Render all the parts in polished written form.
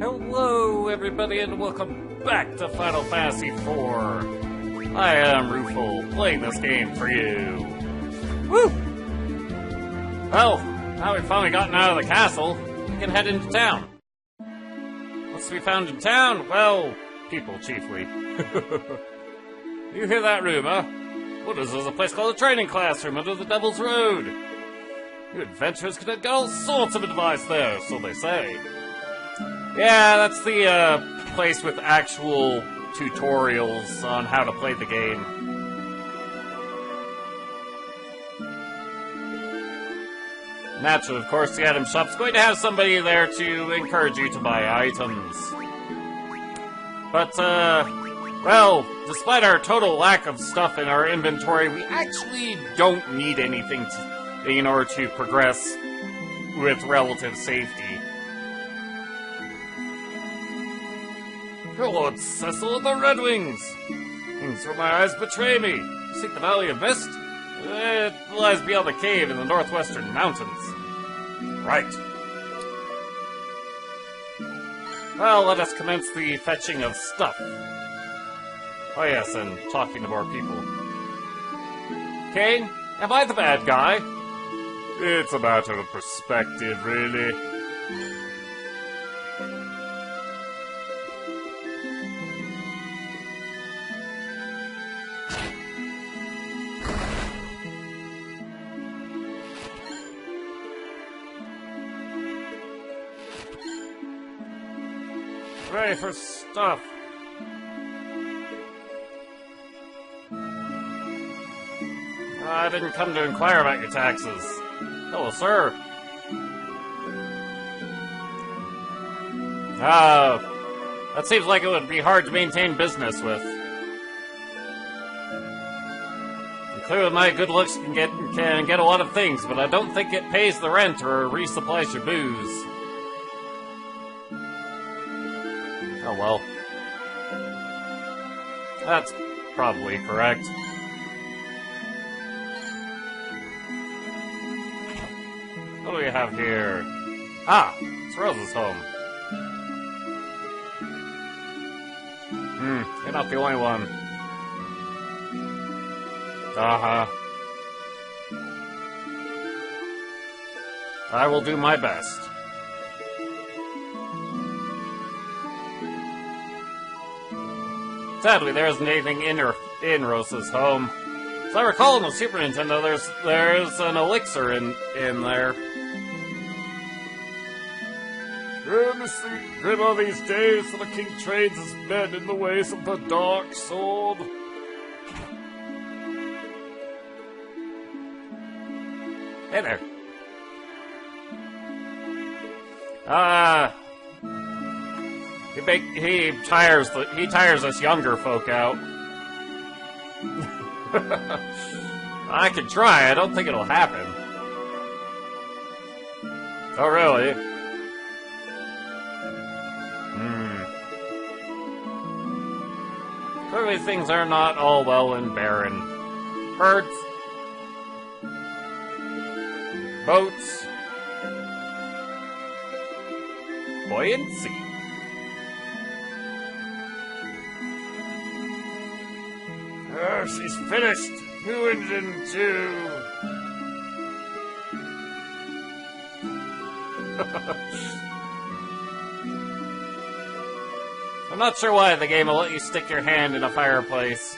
Hello, everybody, and welcome back to Final Fantasy IV. I am Rufal, playing this game for you. Woo! Well, now we've finally gotten out of the castle, we can head into town. What's to be found in town? Well, people, chiefly. You hear that rumor? Well, this is a place called a training classroom under the Devil's Road. You adventurers can get all sorts of advice there, so they say. Yeah, that's the place with actual tutorials on how to play the game. Naturally, of course, the item shop's going to have somebody there to encourage you to buy items. But, well, despite our total lack of stuff in our inventory, we actually don't need anything in order to progress with relative safety. Hello, it's Cecil of the Red Wings. Things from my eyes betray me. You seek the Valley of Mist? It lies beyond the cave in the northwestern mountains. Right. Well, let us commence the fetching of stuff. Oh yes, and talking to more people. Kane, am I the bad guy? It's a matter of perspective, really. Ready for stuff. I didn't come to inquire about your taxes. Hello, sir. That seems like it would be hard to maintain business with. And clearly my good looks can get a lot of things, but I don't think it pays the rent or resupplies your booze. Oh well. That's probably correct. What do we have here? Ah, it's Rose's home. You're not the only one. Uh-huh. I will do my best. Sadly, there isn't anything in Rosa's home. As I recall in the Super Nintendo, there's an elixir in there. Grim are these days, for the king trades his men in the ways of the dark sword. Hey there. He tires us younger folk out. I could try. I don't think it'll happen. Oh, really? Clearly things are not all well and barren. Herds. Boats. Buoyancy. Oh, she's finished. New engine, too. I'm not sure why the game will let you stick your hand in a fireplace.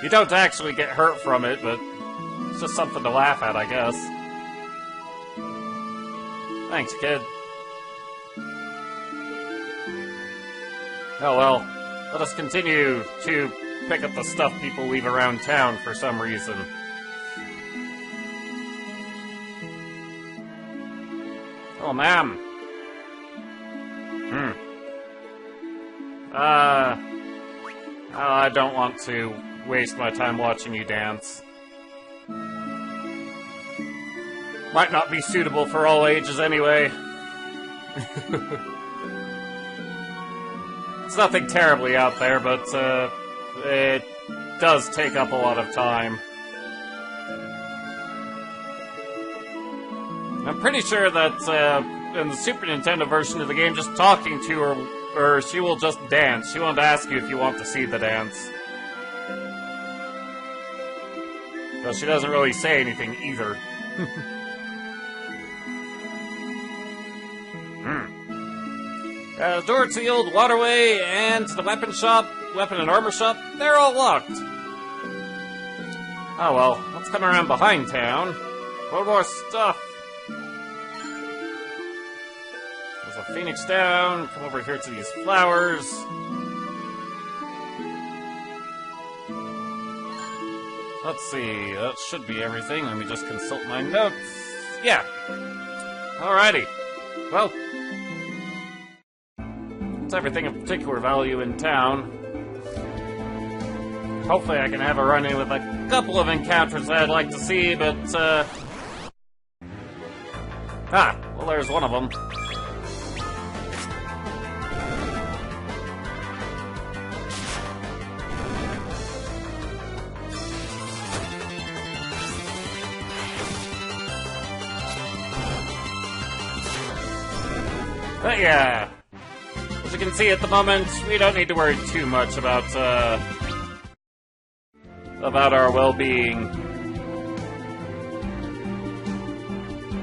You don't actually get hurt from it, but it's just something to laugh at, I guess. Thanks, kid. Oh well, let us continue to pick up the stuff people leave around town for some reason. Oh, ma'am. I don't want to waste my time watching you dance. Might not be suitable for all ages anyway. It's nothing terribly out there, but, it does take up a lot of time. I'm pretty sure that in the Super Nintendo version of the game, just talking to her, or she will just dance. She won't ask you if you want to see the dance. Well, she doesn't really say anything either. Door to the old waterway and to the weapon and armor shop, they're all locked. Oh well, let's come around behind town. One more stuff. There's a phoenix down. Come over here to these flowers. Let's see, that should be everything. Let me just consult my notes. Yeah. Alrighty. Well, that's everything of particular value in town. Hopefully I can have a run-in with a couple of encounters that I'd like to see, but, well, there's one of them. But yeah, as you can see at the moment, we don't need to worry too much about our well-being.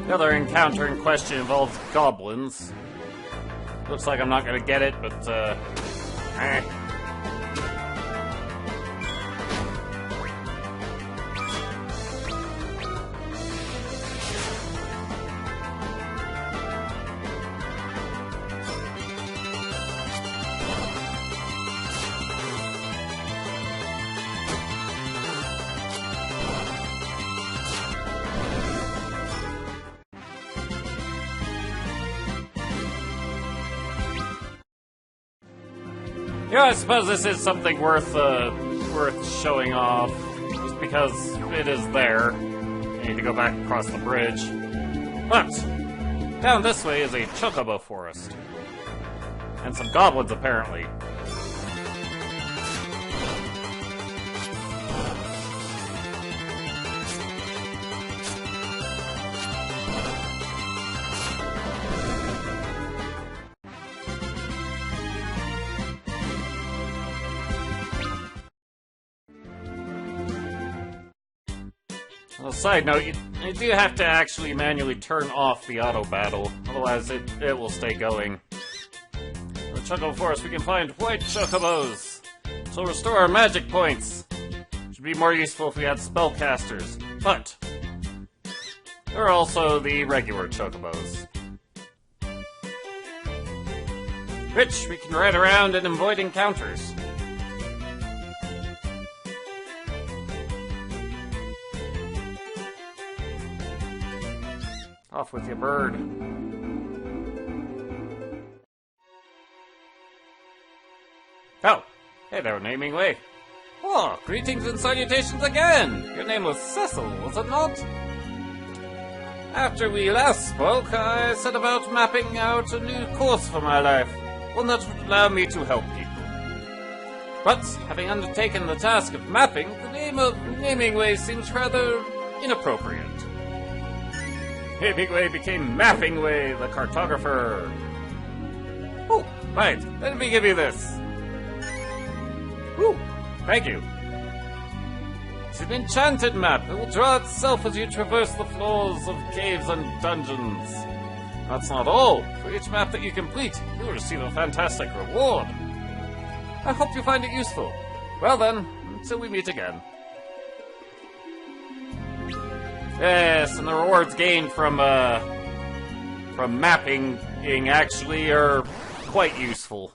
The other encounter in question involves goblins. Looks like I'm not gonna get it, but yeah, I suppose this is something worth showing off, just because it is there. I need to go back across the bridge. But down this way is a chocobo forest. And some goblins, apparently. Well, side note, you do have to actually manually turn off the auto battle, otherwise it will stay going. In the Chocobo Forest we can find white chocobos, which will restore our magic points. Should be more useful if we had spellcasters, but there are also the regular chocobos, which we can ride around and avoid encounters. Off with you, bird. Oh, hey there, Naming Way. Oh, greetings and salutations again! Your name was Cecil, was it not? After we last spoke, I set about mapping out a new course for my life, one that would allow me to help people. But, having undertaken the task of mapping, the name of Naming Way seems rather inappropriate. Naming Way became Mapping Way, the cartographer. Oh, right, let me give you this. Woo, thank you. It's an enchanted map. It will draw itself as you traverse the floors of caves and dungeons. That's not all. For each map that you complete, you will receive a fantastic reward. I hope you find it useful. Well then, until we meet again. Yes, and the rewards gained from mapping actually are quite useful.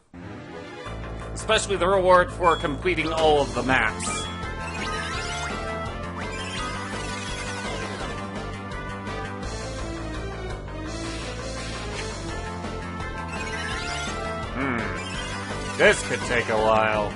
Especially the reward for completing all of the maps. This could take a while.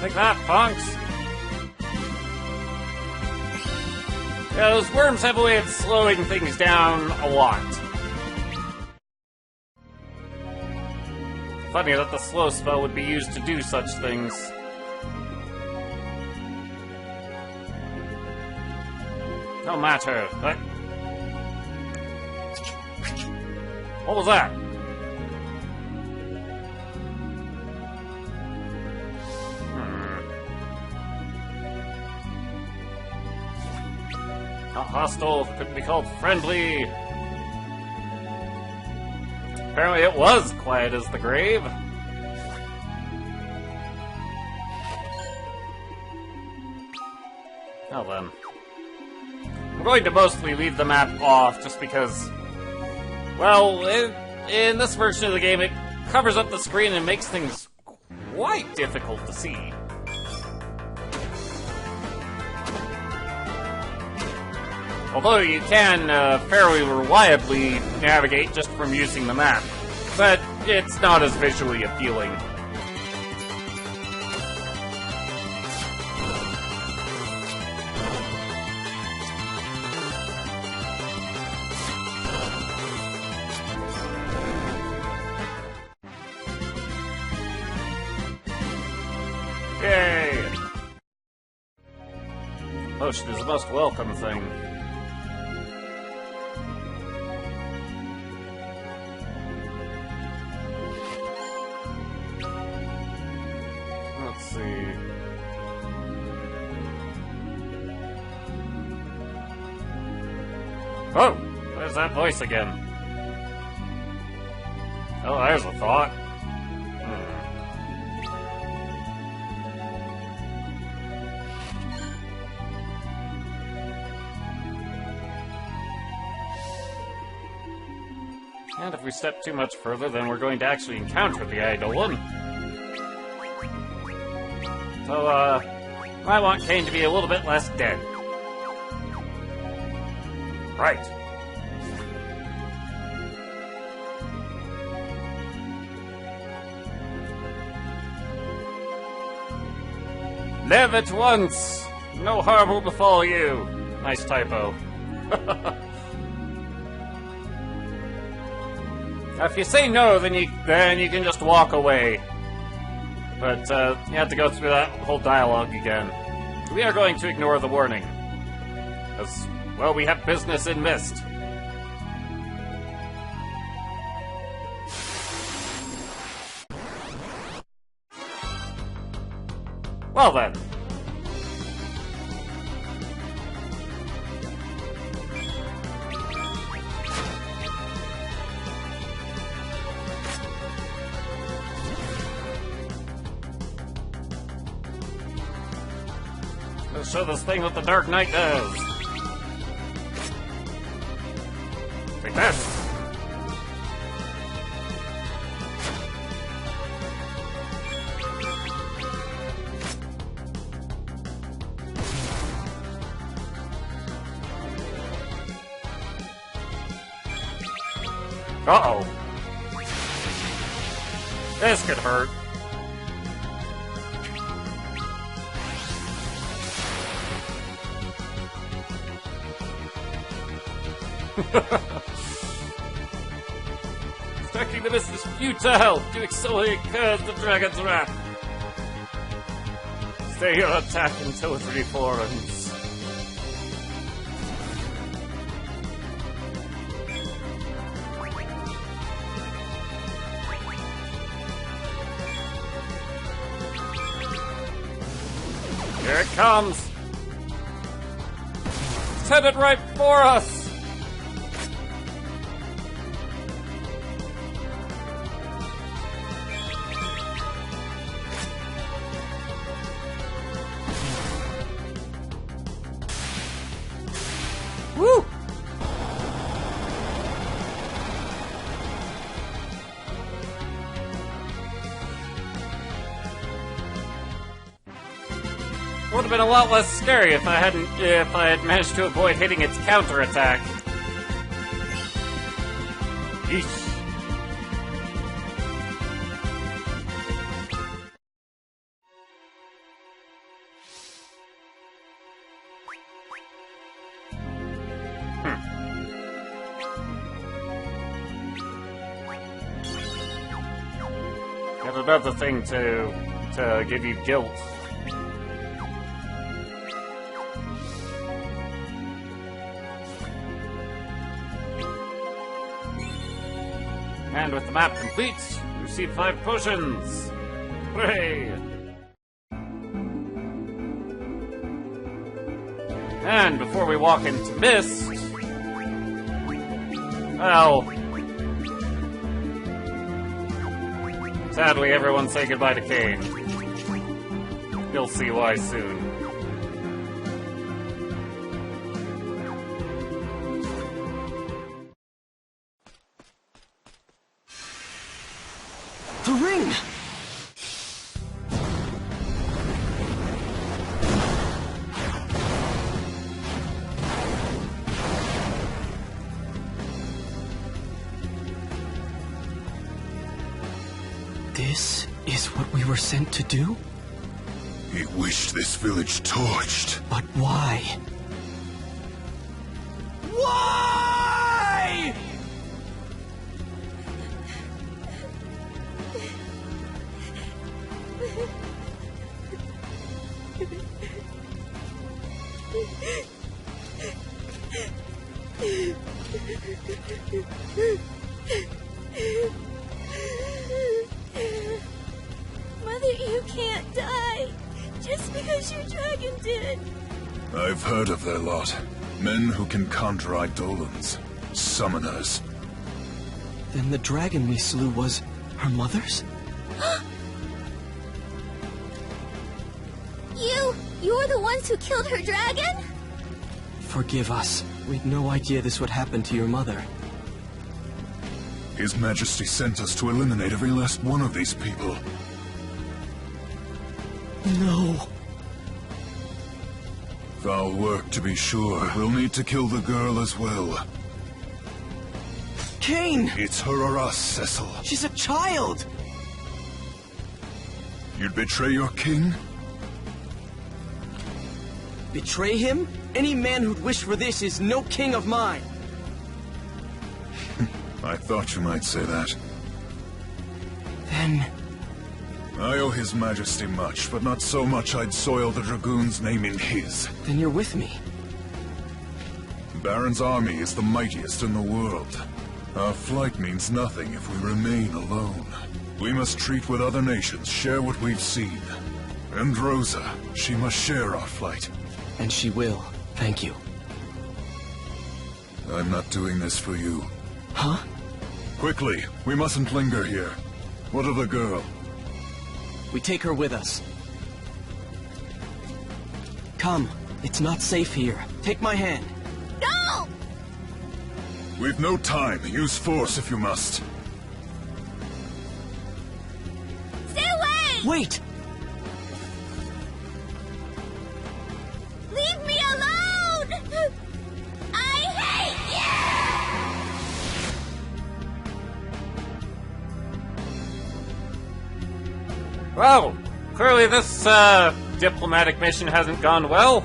Like that, punks! Yeah, those worms have a way of slowing things down a lot. Funny that the slow spell would be used to do such things. No matter. What was that? Not hostile, couldn't be called friendly. Apparently it was quiet as the grave. Well then. I'm going to mostly leave the map off just because, well, in this version of the game it covers up the screen and makes things quite difficult to see. Although you can fairly reliably navigate just from using the map, but it's not as visually appealing. Yay! Potion is the most welcome thing. Let's see. Oh! There's that voice again. Oh, there's a thought. And if we step too much further, then we're going to actually encounter the Eidolon. So, I want Kane to be a little bit less dead. Right. Live at once! No harm will befall you! Nice typo. Now, if you say no, then you can just walk away. But you have to go through that whole dialogue again. We are going to ignore the warning. Because, well, we have business in Mist. Well then. Let's show this thing what the Dark Knight does. Take this! Uh-oh. This could hurt. Striking the mist is futile. Doing so incurs the dragon's wrath. Stay your attack until it reforms. Here it comes! It's headed right for us! Woo! Would have been a lot less scary if I had managed to avoid hitting its counterattack. Yeesh. another thing to give you guilt. And with the map complete, you receive 5 potions! Hooray! And before we walk into Mist... well... sadly, everyone say goodbye to Cain. You'll see why soon. The ring! This is what we were sent to do? He wished this village torched. But why? Why? Mother, you can't die. Just because your dragon did. I've heard of their lot. Men who can conjure Eidolons. Summoners. Then the dragon we slew was her mother's? You're the ones who killed her dragon? Forgive us. We'd no idea this would happen to your mother. His Majesty sent us to eliminate every last one of these people. No. Foul work, to be sure. We'll need to kill the girl as well. Cain! It's her or us, Cecil. She's a child! You'd betray your king? Betray him? Any man who'd wish for this is no king of mine. I thought you might say that. Then... I owe His Majesty much, but not so much I'd soil the Dragoon's name in his. Then you're with me. Baron's army is the mightiest in the world. Our flight means nothing if we remain alone. We must treat with other nations, share what we've seen. And Rosa, she must share our flight. And she will. Thank you. I'm not doing this for you. Huh? Quickly, we mustn't linger here. What of the girl? We take her with us. Come. It's not safe here. Take my hand. No! We've no time. Use force if you must. Stay away! Wait! Leave me alone! I hate you! Well, clearly this, diplomatic mission hasn't gone well.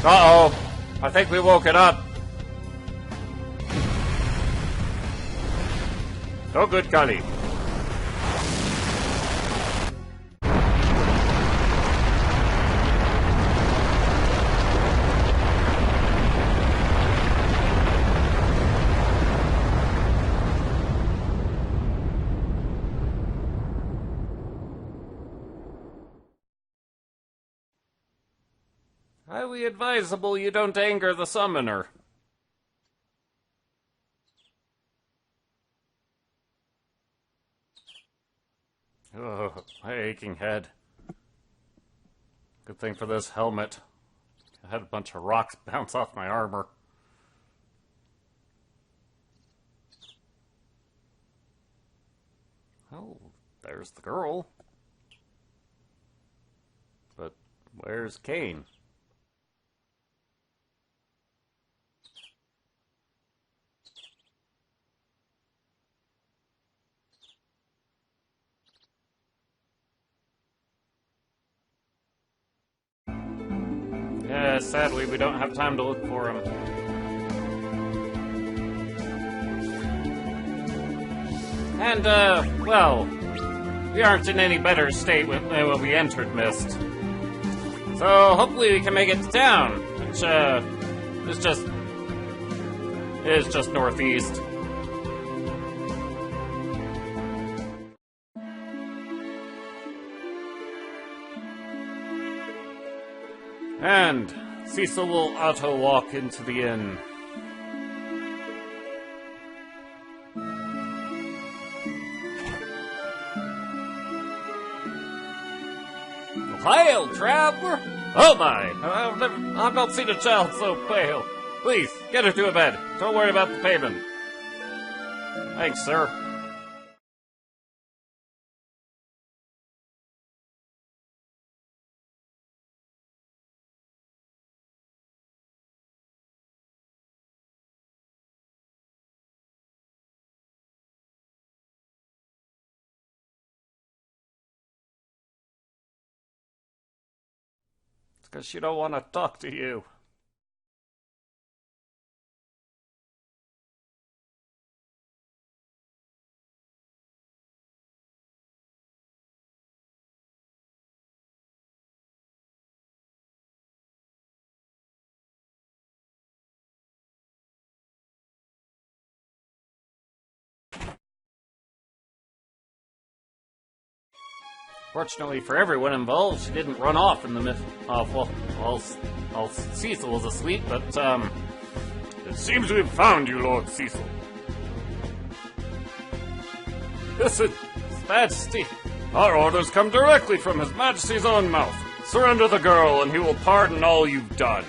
Uh-oh. I think we woke it up. Oh, good golly. Highly advisable you don't anger the summoner. Oh, my aching head. Good thing for this helmet. I had a bunch of rocks bounce off my armor. Oh, there's the girl. But where's Cain? Yeah, sadly, we don't have time to look for him. And, well, we aren't in any better state when we entered Mist. So, hopefully we can make it to town, which, is just northeast. And Cecil will auto-walk into the inn. Hail, traveler! Oh my! I've not seen a child so pale. Please, get her to a bed. Don't worry about the payment. Thanks, sir. It's because she don't want to talk to you. Fortunately for everyone involved, she didn't run off in the while Cecil was asleep, but, it seems we've found you, Lord Cecil. Listen, His Majesty. Our orders come directly from His Majesty's own mouth. Surrender the girl, and he will pardon all you've done.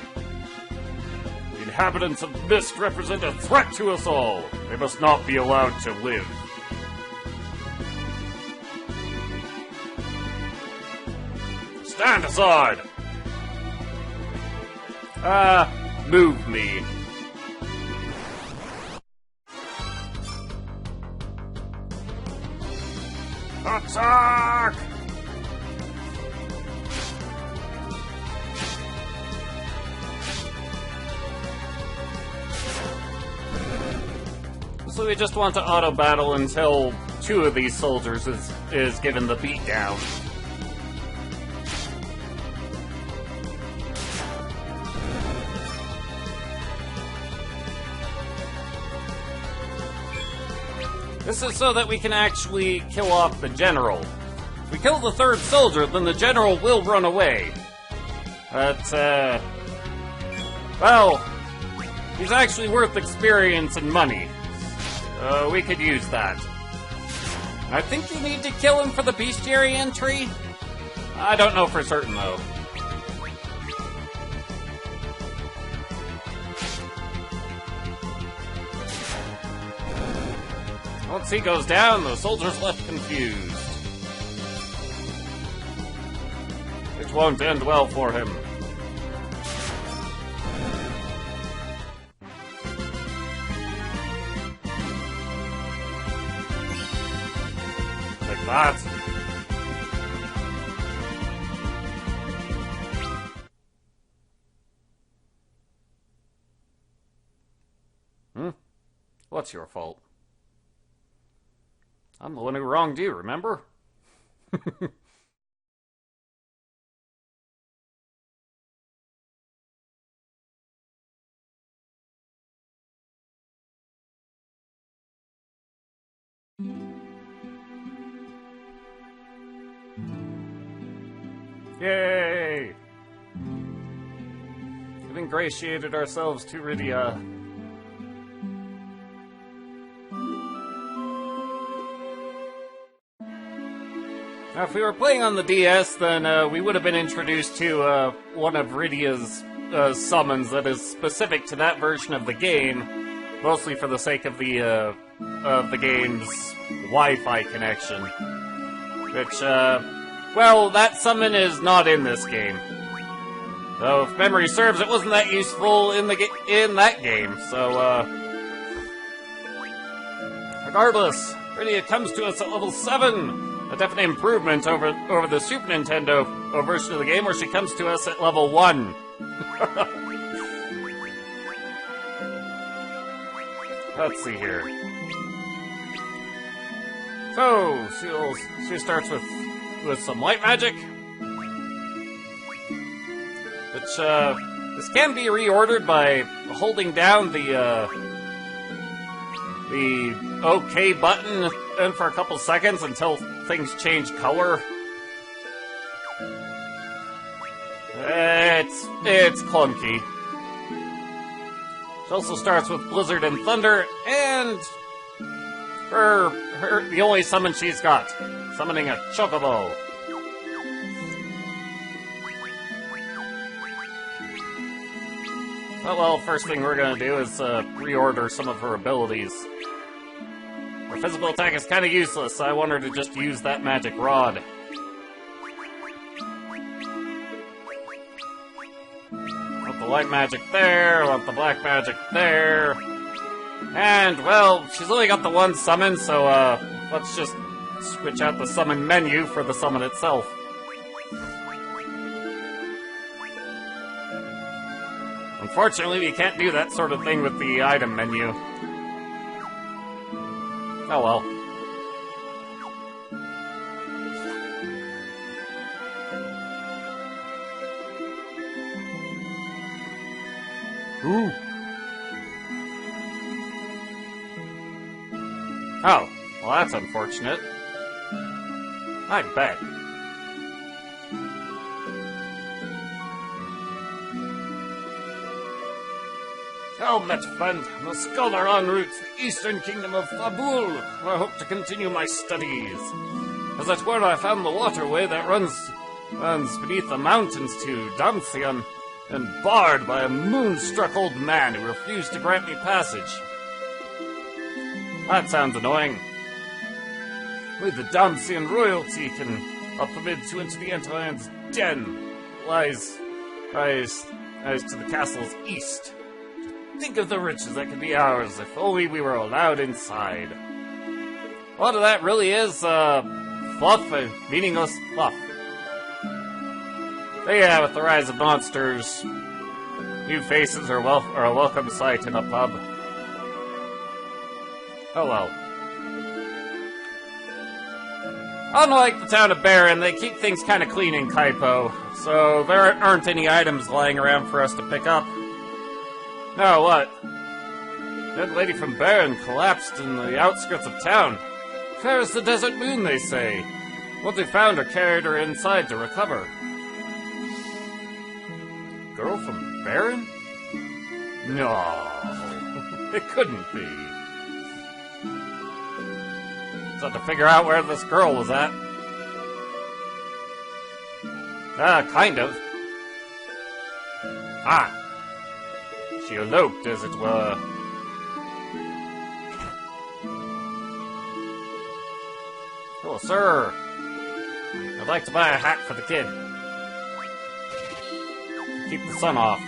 The inhabitants of Mist represent a threat to us all. They must not be allowed to live. Stand aside! Move me. Attack! So we just want to auto-battle until two of these soldiers is given the beatdown. This is so that we can actually kill off the general. If we kill the third soldier, then the general will run away. But, well, he's actually worth experience and money. We could use that. I think you need to kill him for the bestiary entry. I don't know for certain, though. Once he goes down, the soldiers left confused. It won't end well for him. Like that. What's your fault? I'm the one who wronged you, remember? Yay! We've ingratiated ourselves to Rydia. Now, if we were playing on the DS, then we would have been introduced to one of Rydia's summons that is specific to that version of the game, mostly for the sake of the game's Wi-Fi connection. Which, well, that summon is not in this game. Though, if memory serves, it wasn't that useful in that game. So, regardless, Rydia comes to us at level 7. A definite improvement over the Super Nintendo version of the game, where she comes to us at level 1. Let's see here. So, she starts with some light magic, which this can be reordered by holding down the OK button in for a couple seconds until things change color. It's clunky. She also starts with Blizzard and Thunder, and the only summon she's got, summoning a Chocobo. Well, first thing we're gonna do is reorder some of her abilities. Her physical attack is kind of useless, so I want her to just use that magic rod. Want the light magic there, want the black magic there. And, well, she's only got the one summon, so let's just switch out the summon menu for the summon itself. Unfortunately, we can't do that sort of thing with the item menu. Oh well. Ooh. Oh, well that's unfortunate. I bet. Helmet friend, I'm a scholar en route to the eastern kingdom of Fabul, where I hope to continue my studies. As that's where I found the waterway that runs beneath the mountains to Damcian, and barred by a moonstruck old man who refused to grant me passage. That sounds annoying. Only the Damcian royalty can permit to enter the Antiland's den, lies to the castle's east. Think of the riches that could be ours if only we were allowed inside. A lot of that really is, fluff, meaningless fluff. So yeah, with the rise of monsters, new faces are a welcome sight in a pub. Oh well. Unlike the town of Baron, they keep things kind of clean in Kaipo, so there aren't any items lying around for us to pick up. No, what? That lady from Baron collapsed in the outskirts of town. Fair as the desert moon, they say. Once they found her, carried her inside to recover. Girl from Baron? No, it couldn't be. Just have to figure out where this girl was at. Kind of. Ah. She eloped, as it were. Hello, sir. I'd like to buy a hat for the kid. Keep the sun off.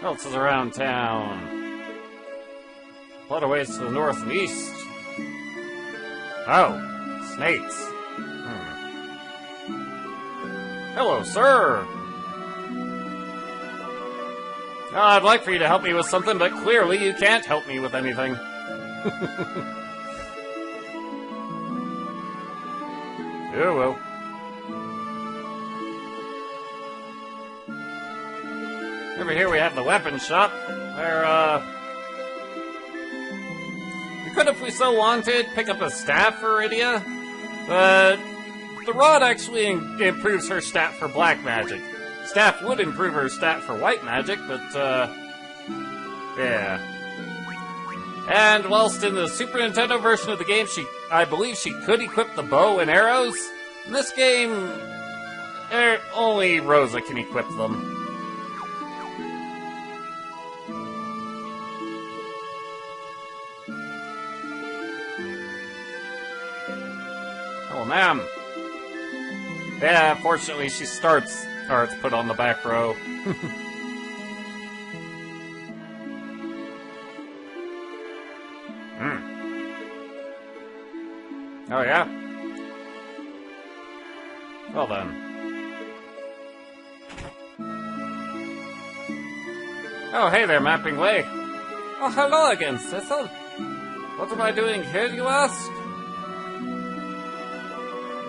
What else is around town? A lot of ways to the north and east. Oh, snakes. Hello, sir. I'd like for you to help me with something, but clearly you can't help me with anything. Oh, well. Over here we have the weapon shop, where, we could, if we so wanted, pick up a staff for Idia, but the rod actually improves her stat for black magic. Staff would improve her stat for white magic, but, yeah. And whilst in the Super Nintendo version of the game, I believe she could equip the bow and arrows, in this game, only Rosa can equip them. Oh, ma'am. Yeah, fortunately she starts to put on the back row. Oh, yeah? Well then. Oh, hey there, Mapping Way. Oh, hello again, Cecil. What am I doing here, you ask?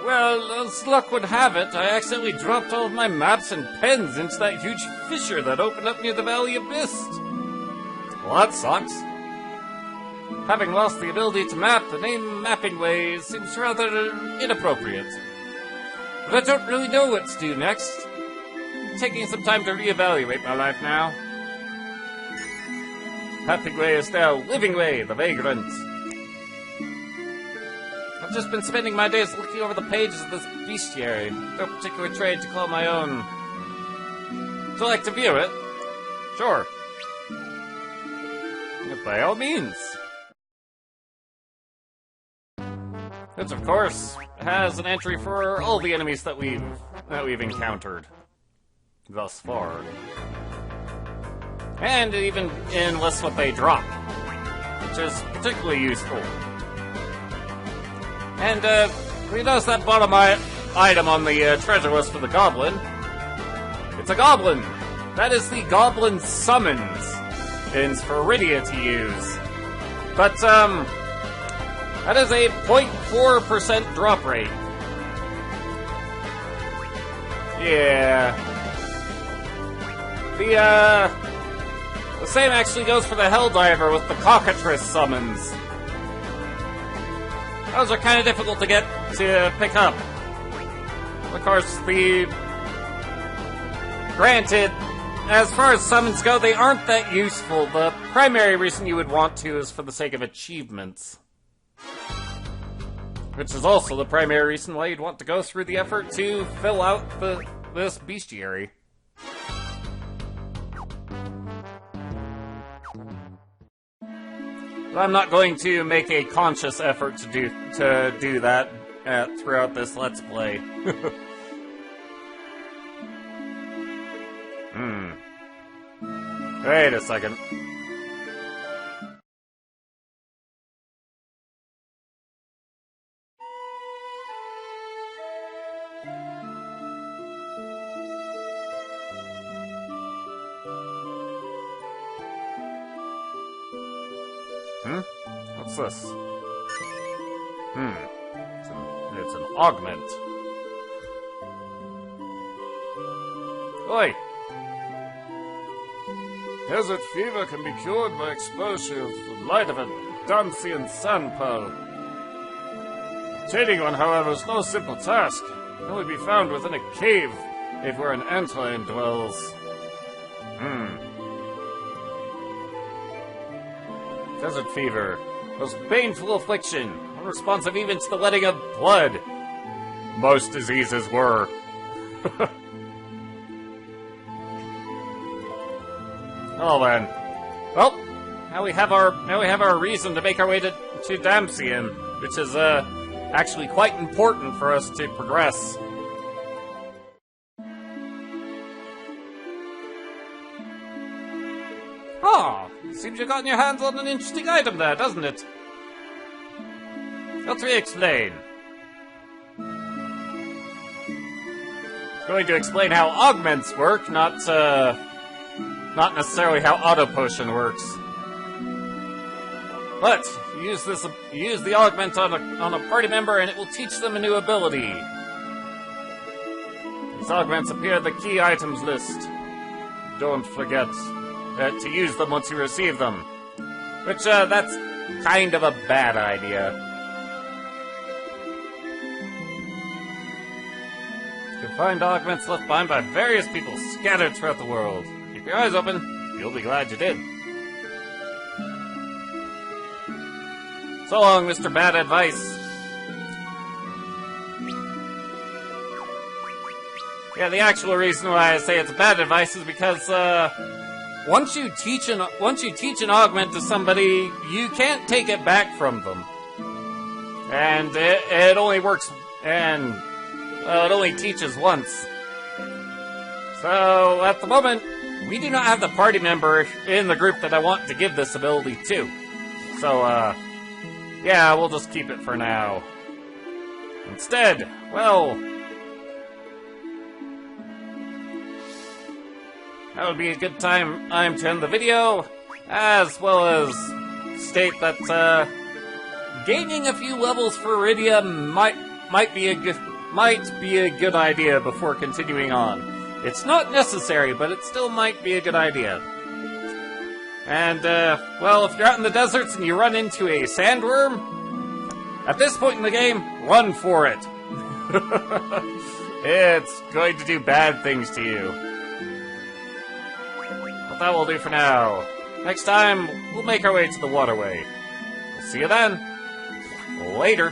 Well, as luck would have it, I accidentally dropped all of my maps and pens into that huge fissure that opened up near the Valley Abyss. Well, that sucks. Having lost the ability to map, the name Mapping Way seems rather inappropriate. But I don't really know what to do next. I'm taking some time to reevaluate my life now. Mapping Way is now Living Way, the Vagrant. I've just been spending my days looking over the pages of this bestiary. No particular trade to call my own. Would you like to view it? Sure. By all means. It, of course, has an entry for all the enemies that we've encountered thus far. And it even enlists what they drop, which is particularly useful. And, we notice that bottom item on the treasure list for the goblin. It's a goblin! That is the goblin summons for Iridia to use. But, that is a 0.4% drop rate. Yeah. The same actually goes for the Helldiver with the Cockatrice summons. Those are kind of difficult to pick up. Of course, granted, as far as summons go, they aren't that useful. The primary reason you would want to is for the sake of achievements. Which is also the primary reason why you'd want to go through the effort to fill out this bestiary. But I'm not going to make a conscious effort to do that throughout this Let's Play. Wait a second. What's this? It's an augment. Oi! Desert fever can be cured by exposure to the light of a Dancian sun pearl. Obtaining one, however, is no simple task. It can only be found within a cave, if where an antlion dwells. Desert fever. Most painful affliction, unresponsive even to the letting of blood. Most diseases were. Oh then. Well, now we have our reason to make our way to Damcian, which is actually quite important for us to progress. Ah, seems you've gotten your hands on an interesting item there, doesn't it? Let me explain. It's going to explain how augments work, not necessarily how auto potion works. But you use the augment on a party member, and it will teach them a new ability. These augments appear in the key items list. Don't forget to use them once you receive them. Which, that's kind of a bad idea. You can find augments left behind by various people scattered throughout the world. Keep your eyes open. You'll be glad you did. So long, Mr. Bad Advice. Yeah, the actual reason why I say it's bad advice is because, once you teach an augment to somebody, you can't take it back from them. And it only works, and it only teaches once. So, at the moment, we do not have the party member in the group that I want to give this ability to. So, yeah, we'll just keep it for now. Instead, well, that would be a good time to end the video, as well as state that gaining a few levels for Iridium might be a good idea before continuing on. It's not necessary, but it still might be a good idea. And well, if you're out in the deserts and you run into a sandworm, at this point in the game, run for it. It's going to do bad things to you. But that will do for now. Next time, we'll make our way to the waterway. We'll see you then. Later.